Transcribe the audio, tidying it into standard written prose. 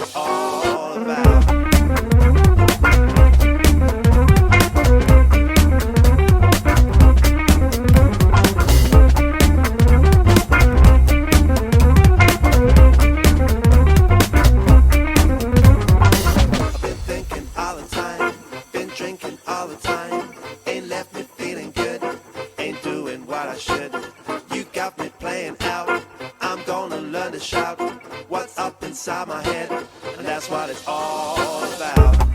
it's all about. I've been thinking all the time, been drinking all the time, ain't left me feeling good, ain't doing what I should. You got me playing out, I'm gonna learn to shout what's up inside my head, and that's what it's all about.